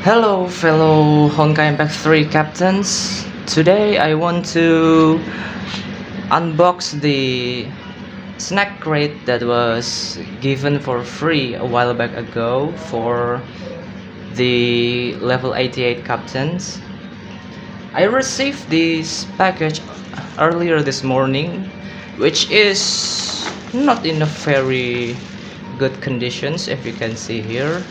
Hello, fellow Honkai Impact 3 captains. Today I want to unbox the snack crate that was given for free a while back ago for the level 88 captains. I received this package earlier this morning, which is not in a very good conditions, if you can see here.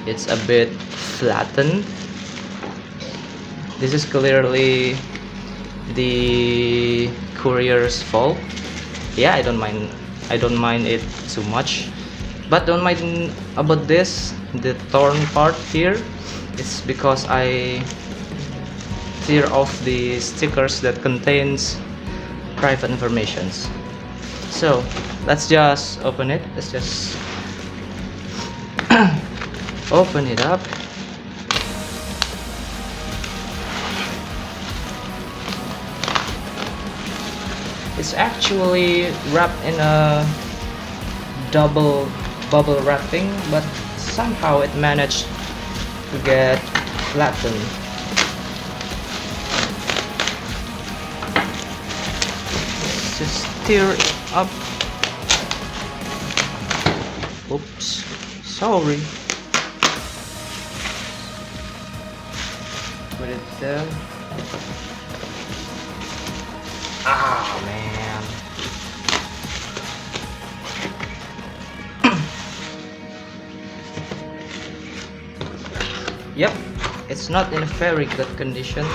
It's a bit flattened. This is clearly the courier's fault. Yeah, I don't mind it too much, but don't mind about this, the torn part here. It's because I tear off the stickers that contains private informations. So let's just open it. Let's just open it up. It's actually wrapped in a double bubble wrapping, but somehow it managed to get flattened. Let's just tear it up. Oops, sorry. Put it there. Ah, man. Yep, it's not in very good conditions.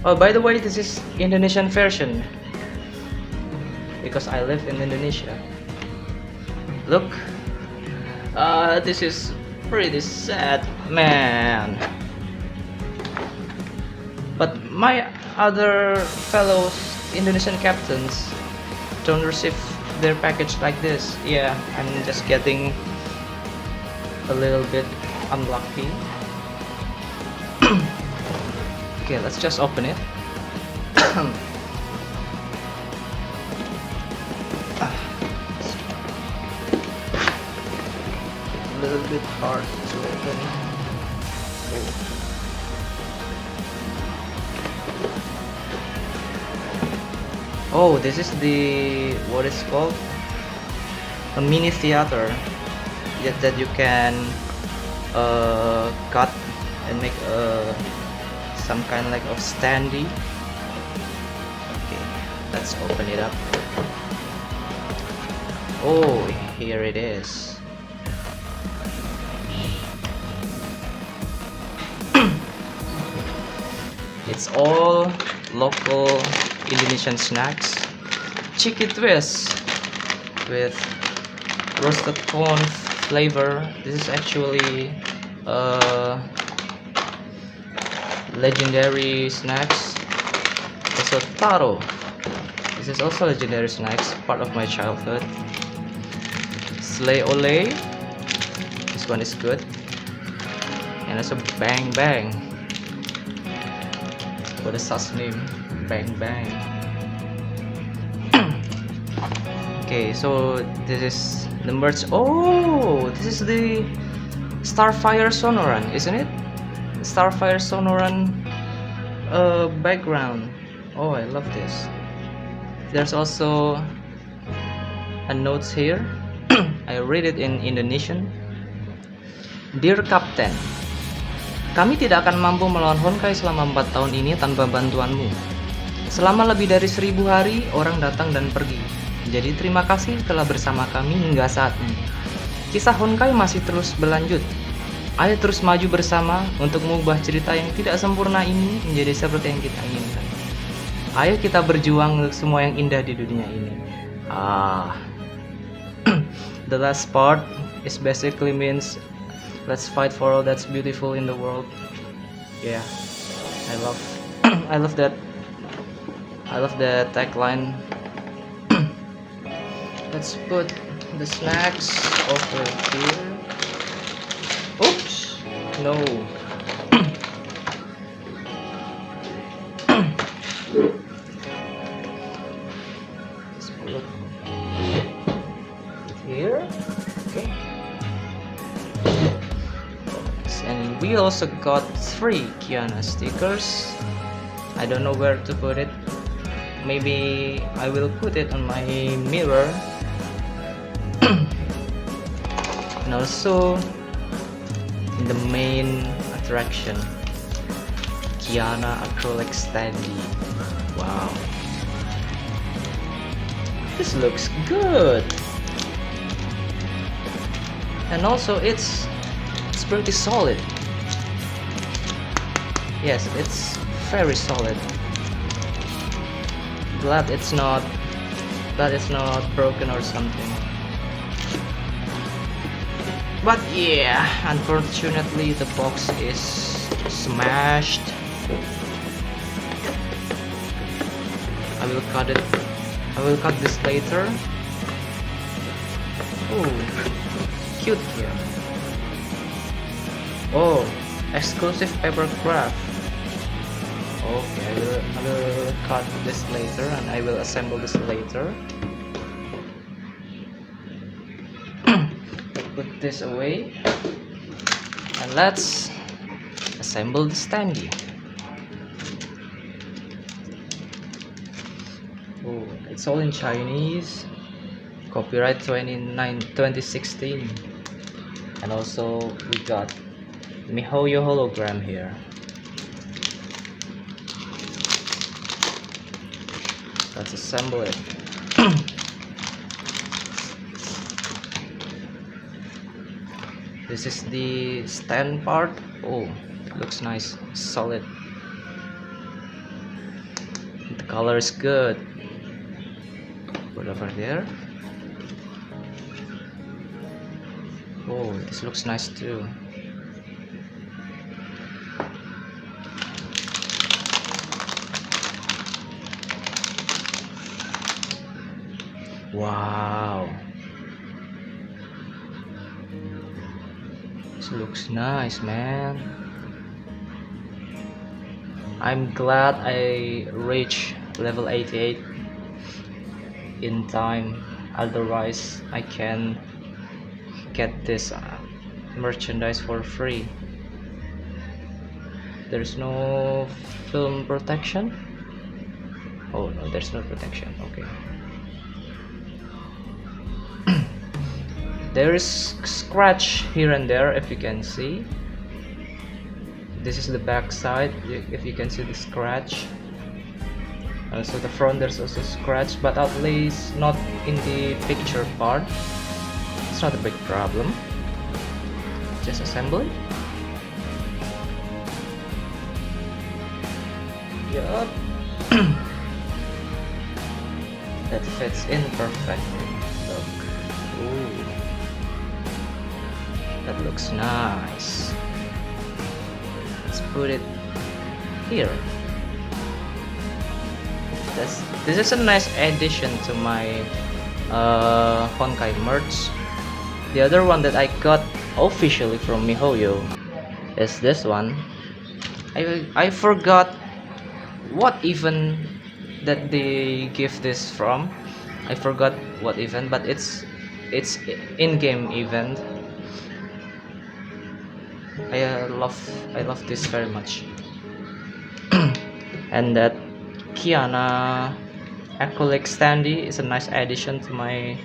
Oh, by the way, this is Indonesian version because I live in Indonesia. Look, this is pretty sad, man. But my other fellow Indonesian captains don't receive their package like this. Yeah, I'm just getting a little bit unlucky. Okay, let's just open it. A little bit hard to open. Oh, this is the what is called a mini theater that you can cut and make some kind like of standee. Okay, let's open it up. Oh, here it is. It's all local Indonesian snacks. Cheeky twist with roasted corn flavor. This is actually legendary snacks. Also taro. This is also legendary snacks, part of my childhood. Slay Ole. This one is good. And also Bang Bang. What is such name? Bang Bang. Okay, so this is the merch. Oh, this is the Starfire Sonoran, isn't it? Starfire Sonoran background. Oh, I love this. There's also a note here. I read it in Indonesian. Dear Captain, kami tidak akan mampu melawan Honkai selama 4 tahun ini tanpa bantuanmu. Selama lebih dari 1000 hari, orang datang dan pergi. Jadi terima kasih telah bersama kami hingga saat ini. Kisah Honkai masih terus berlanjut. Ayo terus maju bersama untuk mengubah cerita yang tidak sempurna ini menjadi seperti yang kita inginkan. Ayo kita berjuang untuk semua yang indah di dunia ini. The last part is basically means let's fight for all that's beautiful in the world. Yeah, I love that. I love the tagline. Let's put the snacks over here. Oops, no. Let's put it here. Okay. we also got 3 Kiana stickers. I don't know where to put it. Maybe I will put it on my mirror. And also in the main attraction, Kiana acrylic standee. Wow, this looks good. And also it's pretty solid. Yes, it's very solid. Glad it's not broken or something. But yeah, unfortunately the box is smashed. I will cut this later. Oh, cute here. Oh, exclusive paper craft. Okay, I will cut this later and I will assemble this later. Put this away and let's assemble the standee. Oh, it's all in Chinese. Copyright 2016. And also we got MiHoYo hologram here. Let's assemble it. This is the stand part. Oh, it looks nice, solid. The color is good. Put over there. Oh, this looks nice too. Wow, this looks nice, man. I'm glad I reached level 88 in time, otherwise I can get this merchandise for free. There's no film protection. Oh no, there's no protection. Okay. There is scratch here and there, if you can see. This is the back side, if you can see the scratch. Also the front, there's also scratch, but at least not in the picture part. It's not a big problem. Just assemble it. Yup. That fits in perfectly. Look. Ooh. That looks nice. Let's put it here. This is a nice addition to my Honkai merch. The other one that I got officially from MiHoYo is this one. I forgot what event that they give this from. I forgot what event, but it's in-game event. I love this very much. And that Kiana acrylic standee is a nice addition to my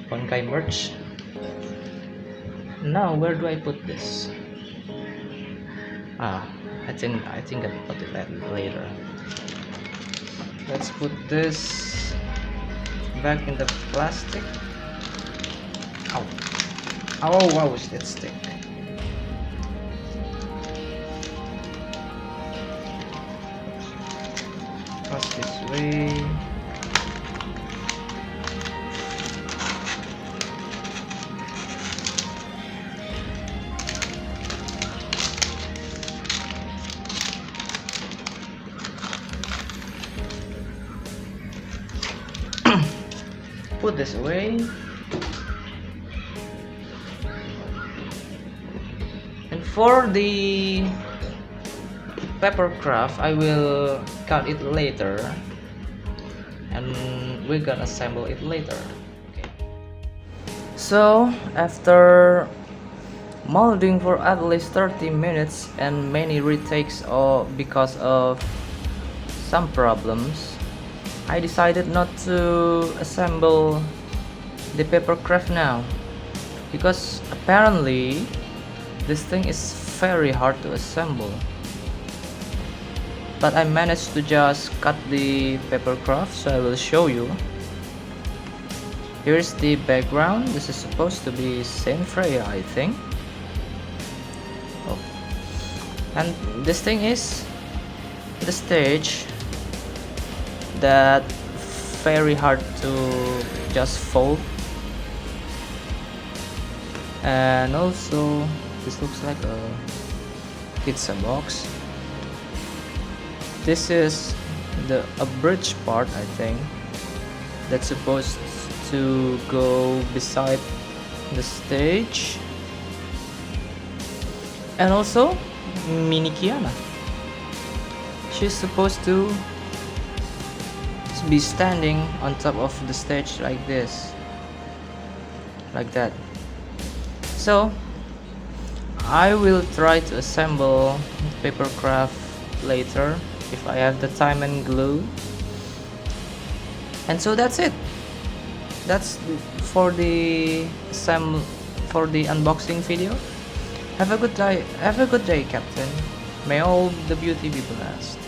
Honkai merch. Now where do I put this? I think I'll put it later. Let's put this back in the plastic. Ow. Oh wow, it stick. Pass this way. Put this away. And for the paper craft, I will cut it later and we're gonna assemble it later. Okay. So after molding for at least 30 minutes and many retakes because of some problems. I decided not to assemble the papercraft now because apparently this thing is very hard to assemble. But I managed to just cut the papercraft, so I will show you. Here's the background. This is supposed to be Saint Freya, I think. Oh. And this thing is the stage that very hard to just fold. And also this looks like a pizza box. This is a bridge part, I think, that's supposed to go beside the stage. And also Mini Kiana, she's supposed to be standing on top of the stage like this, like that. So I will try to assemble papercraft later if I have the time and glue. And so that's it. That's for the unboxing video. Have a good day, Captain. May all the beauty be blessed.